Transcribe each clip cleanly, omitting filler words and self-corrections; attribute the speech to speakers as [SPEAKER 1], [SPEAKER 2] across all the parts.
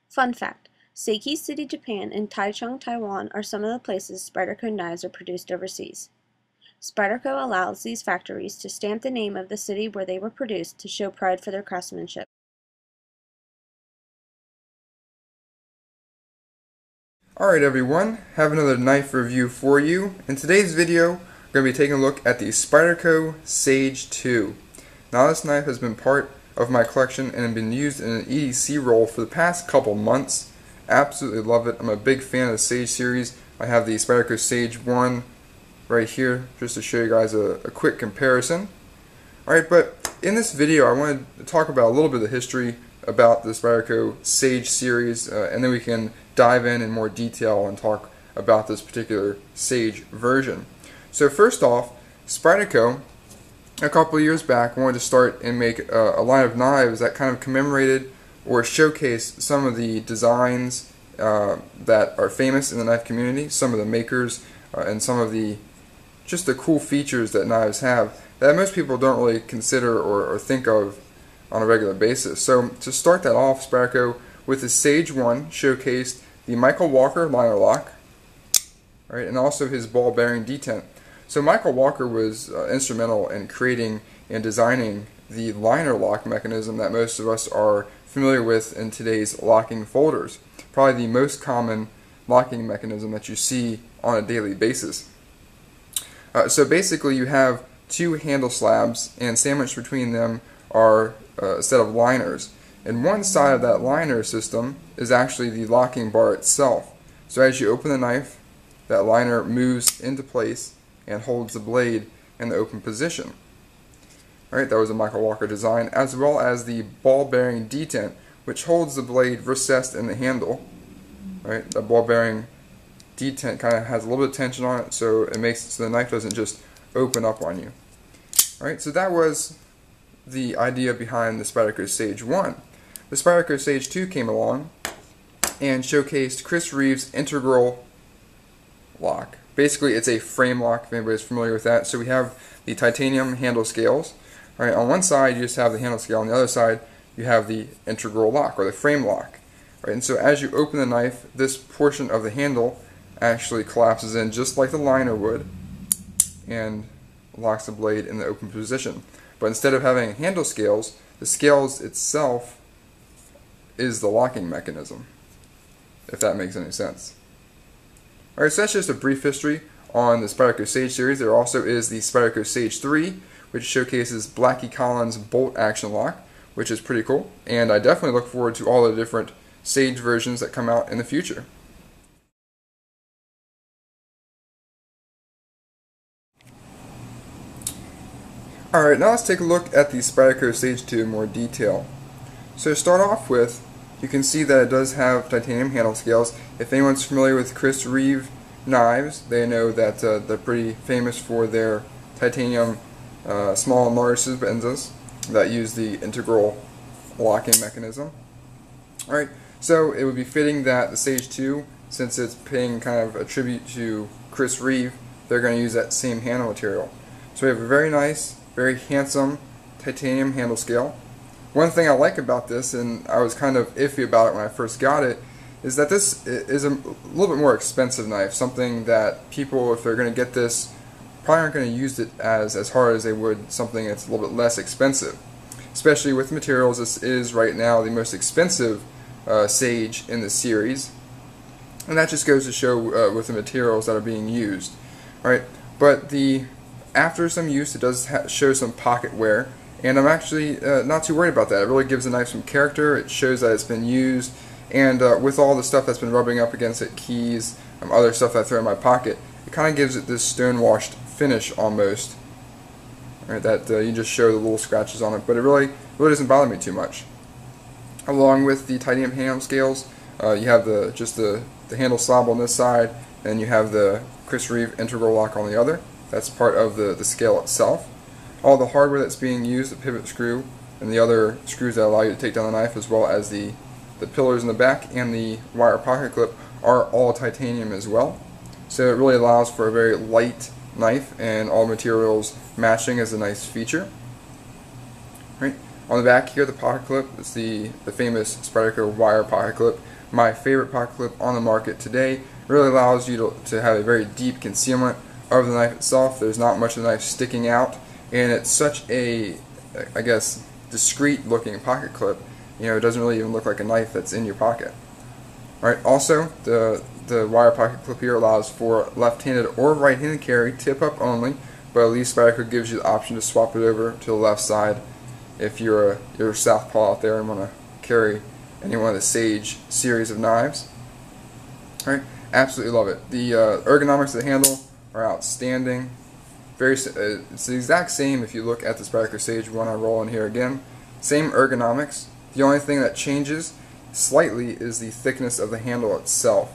[SPEAKER 1] Fun fact: Seiki City, Japan and Taichung, Taiwan are some of the places Spyderco knives are produced overseas. Spyderco allows these factories to stamp the name of the city where they were produced to show pride for their craftsmanship.
[SPEAKER 2] Alright everyone, have another knife review for you. In today's video, we're going to be taking a look at the Spyderco Sage 2. Now this knife has been part of my collection and been used in an EDC roll for the past couple months. Absolutely love it. I'm a big fan of the Sage series. I have the Spyderco Sage 1 right here just to show you guys a quick comparison. Alright, but in this video I wanted to talk about a little bit of the history about the Spyderco Sage series, and then we can dive in more detail and talk about this particular Sage version. So first off, Spyderco a couple of years back wanted to start and make a line of knives that kind of commemorated or showcased some of the designs that are famous in the knife community, some of the makers, and some of the just the cool features that knives have that most people don't really consider or think of on a regular basis. So to start that off, Spyderco with the Sage 1 showcased the Michael Walker liner lock, right, and also his ball bearing detent. So Michael Walker was instrumental in creating and designing the liner lock mechanism that most of us are familiar with in today's locking folders. Probably the most common locking mechanism that you see on a daily basis. So basically you have two handle slabs, and sandwiched between them are a set of liners. And one side of that liner system is actually the locking bar itself. So as you open the knife, that liner moves into place and holds the blade in the open position. Alright, that was a Michael Walker design, as well as the ball bearing detent, which holds the blade recessed in the handle. Right, the ball bearing detent kind of has a little bit of tension on it, so it makes it so the knife doesn't just open up on you. Alright, so that was the idea behind the Spyderco Sage 1. The Spyderco Sage 2 came along and showcased Chris Reeve's integral lock. Basically, it's a frame lock, if anybody's familiar with that. So we have the titanium handle scales. Right, on one side, you just have the handle scale. On the other side, you have the integral lock, or the frame lock. Right, and so as you open the knife, this portion of the handle actually collapses in just like the liner would and locks the blade in the open position. But instead of having handle scales, the scales itself is the locking mechanism, if that makes any sense. Alright, so that's just a brief history on the Spyderco Sage series. There also is the Spyderco Sage 3, which showcases Blackie Collins' bolt action lock, which is pretty cool, and I definitely look forward to all the different Sage versions that come out in the future. Alright, now let's take a look at the Spyderco Sage 2 in more detail. So to start off with, you can see that it does have titanium handle scales. If anyone's familiar with Chris Reeve knives, they know that they're pretty famous for their titanium small and large Spydercos that use the integral locking mechanism. Alright, so it would be fitting that the Sage 2, since it's paying kind of a tribute to Chris Reeve, they're going to use that same handle material. So we have a very nice, very handsome titanium handle scale. One thing I like about this, and I was kind of iffy about it when I first got it, is that this is a little bit more expensive knife. Something that people, if they're going to get this, probably aren't going to use it as hard as they would something that's a little bit less expensive. Especially with materials, this is right now the most expensive Sage in the series. And that just goes to show with the materials that are being used. Alright, but after some use, it does show some pocket wear. And I'm actually not too worried about that. It really gives the knife some character. It shows that it's been used, and with all the stuff that's been rubbing up against it, keys, other stuff that I throw in my pocket, it kind of gives it this stone-washed finish almost. Right, that you just show the little scratches on it, but it really doesn't bother me too much. Along with the titanium handle scales, you have just the handle slab on this side, and you have the Chris Reeve integral lock on the other. That's part of the scale itself. All the hardware that's being used, the pivot screw and the other screws that allow you to take down the knife, as well as the pillars in the back and the wire pocket clip, are all titanium as well. So it really allows for a very light knife, and all materials matching is a nice feature. Right. On the back here, the pocket clip is the famous Spyderco wire pocket clip, my favorite pocket clip on the market today. It really allows you to have a very deep concealment of the knife itself. There's not much of the knife sticking out, and it's such a, I guess, discreet looking pocket clip. You know, it doesn't really even look like a knife that's in your pocket. Alright, also the wire pocket clip here allows for left-handed or right-handed carry, tip up only, but at least Spyderco gives you the option to swap it over to the left side if you're southpaw out there and want to carry any one of the Sage series of knives. Alright, absolutely love it. The ergonomics of the handle are outstanding. It's the exact same if you look at the Spyderco Sage one I roll in here again. Same ergonomics. The only thing that changes slightly is the thickness of the handle itself.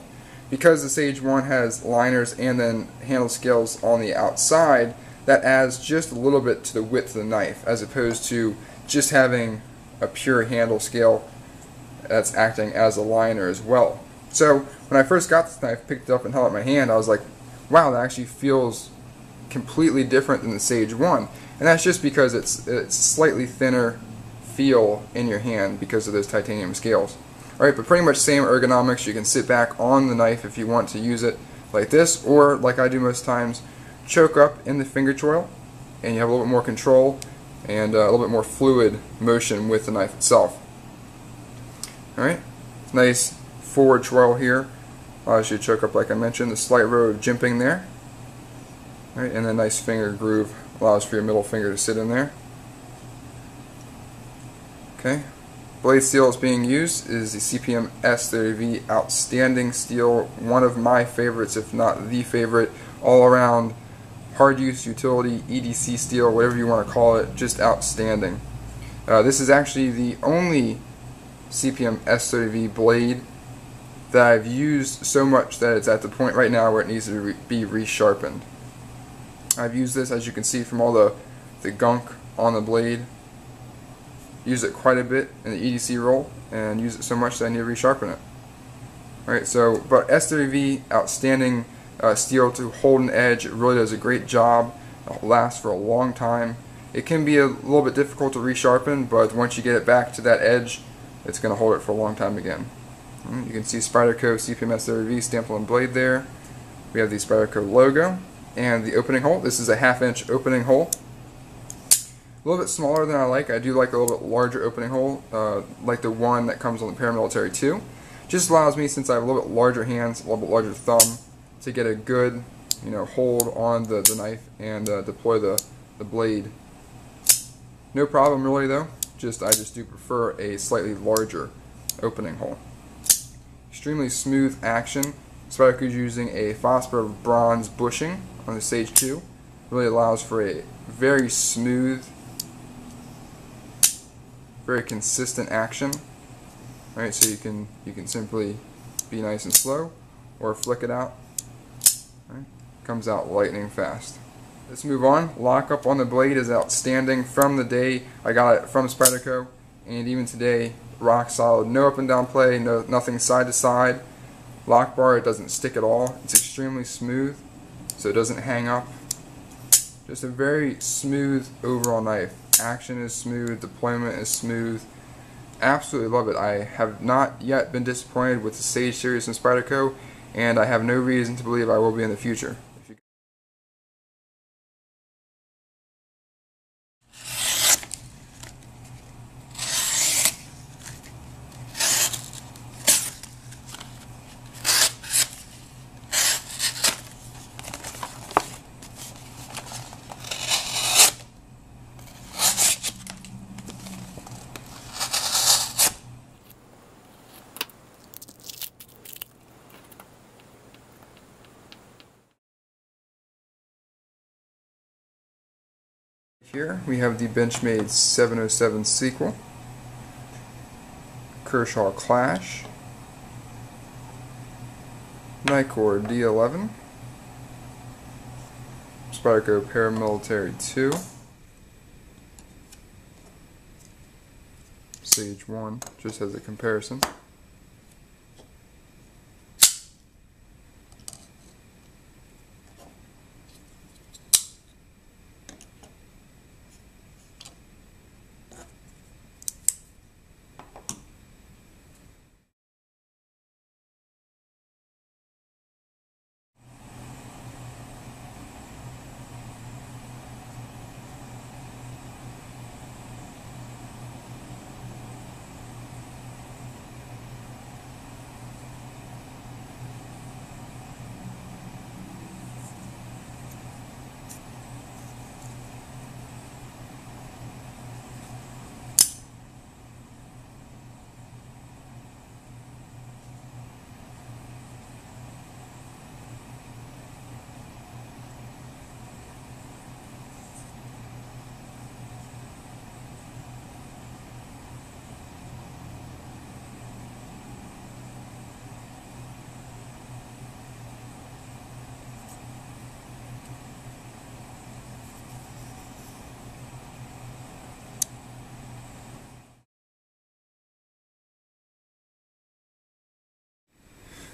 [SPEAKER 2] Because the Sage 1 has liners and then handle scales on the outside, that adds just a little bit to the width of the knife, as opposed to just having a pure handle scale that's acting as a liner as well. So when I first got this knife, picked it up and held it in my hand, I was like, wow, that actually feels completely different than the Sage 1. And that's just because it's slightly thinner feel in your hand because of those titanium scales. Alright, but pretty much same ergonomics. You can sit back on the knife if you want to use it like this, or like I do most times, choke up in the finger choil, and you have a little bit more control and a little bit more fluid motion with the knife itself. Alright, nice forward choil here. Allows you to choke up like I mentioned, the slight row of jimping there. Alright, and a nice finger groove allows for your middle finger to sit in there. Okay, blade steel that's being used is the CPM S30V outstanding steel, one of my favorites, if not the favorite, all around hard use utility, EDC steel, whatever you want to call it, just outstanding. This is actually the only CPM S30V blade that I've used so much that it's at the point right now where it needs to be resharpened. I've used this, as you can see from all the gunk on the blade. Use it quite a bit in the EDC roll, and use it so much that I need to resharpen it. Alright, so, but S30V, outstanding steel to hold an edge. It really does a great job. It'll last for a long time. It can be a little bit difficult to resharpen, but once you get it back to that edge, it's going to hold it for a long time again. You can see Spyderco CPM S30V stamped on the blade there. We have the Spyderco logo and the opening hole. This is a 1/2 inch opening hole. A little bit smaller than I like. I do like a little bit larger opening hole, like the one that comes on the Paramilitary 2. Just allows me, since I have a little bit larger hands, a little bit larger thumb, to get a good, hold on the knife and deploy the blade. No problem really though. I just do prefer a slightly larger opening hole. Extremely smooth action. Spyderco is using a phosphor bronze bushing on the Sage 2. Really allows for a very smooth, very consistent action. Alright, so you can simply be nice and slow, or flick it out. Right, comes out lightning fast. Let's move on. Lockup on the blade is outstanding from the day I got it from Spyderco, and even today, rock solid. No up and down play, nothing side to side. Lock bar, it doesn't stick at all. It's extremely smooth, so it doesn't hang up. Just a very smooth overall knife. Action is smooth, deployment is smooth. Absolutely love it. I have not yet been disappointed with the Sage series from Spyderco, and I have no reason to believe I will be in the future. Here we have the Benchmade 707 sequel, Kershaw Clash, Nikkor D11, Spyderco Paramilitary 2, Sage 1, just as a comparison.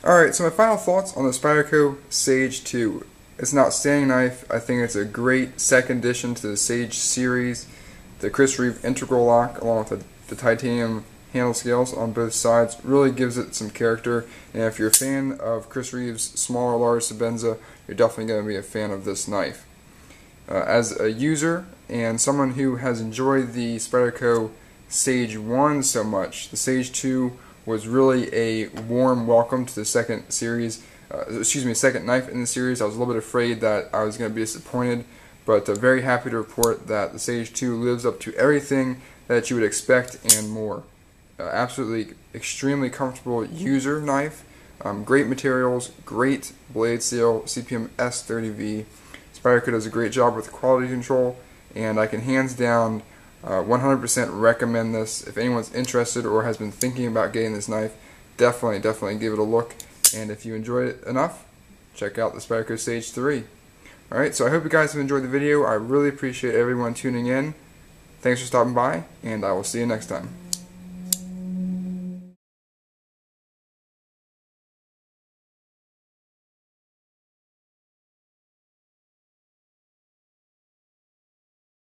[SPEAKER 2] Alright, so my final thoughts on the Spyderco Sage 2. It's an outstanding knife. I think it's a great second addition to the Sage series. The Chris Reeve integral lock along with the titanium handle scales on both sides really gives it some character, and if you're a fan of Chris Reeve's small or large Sebenza, you're definitely going to be a fan of this knife. As a user and someone who has enjoyed the Spyderco Sage 1 so much, the Sage 2 was really a warm welcome to the second series, second knife in the series. I was a little bit afraid that I was going to be disappointed, but very happy to report that the Sage 2 lives up to everything that you would expect and more. Absolutely extremely comfortable user knife, great materials, great blade seal, CPM S30V. Spyderco does a great job with quality control, and I can hands down 100% recommend this. If anyone's interested or has been thinking about getting this knife, definitely give it a look. And if you enjoyed it enough, check out the Spyderco Sage 3. Alright, so I hope you guys have enjoyed the video. I really appreciate everyone tuning in. Thanks for stopping by, and I will see you next time.